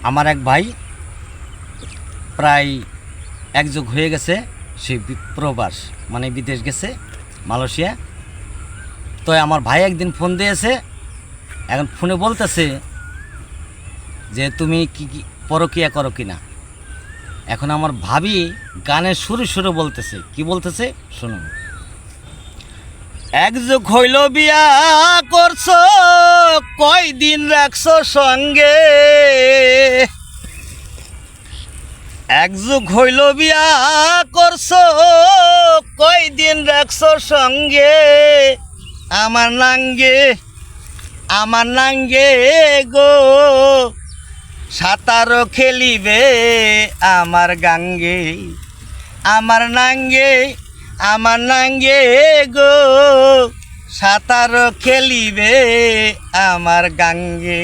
আমার এক ভাই প্রায় এক যুগ হয়ে গেছে, সে প্রবাস মানে বিদেশ গেছে, মালয়েশিয়া। তো আমার ভাই একদিন ফোন দিয়েছে, এখন ফোনে বলতেছে যে তুমি কি পরকিয়া করো কি না। এখন আমার ভাবি গানের সুরে সুরে বলতেছে, কি বলতেছে শুনুন। এক যুগ হইল বিয়া করছো, কয়দিন রাখছো সঙ্গে। এক যুগ হইল বিয়া করছো, কয়দিন রাখছো সঙ্গে। আমার নাঙ্গে গো সাঁতারও খেলিবে আমার গাঙ্গে। আমার নাঙ্গে গো সাঁতারও খেলিবে আমার গাঙ্গে।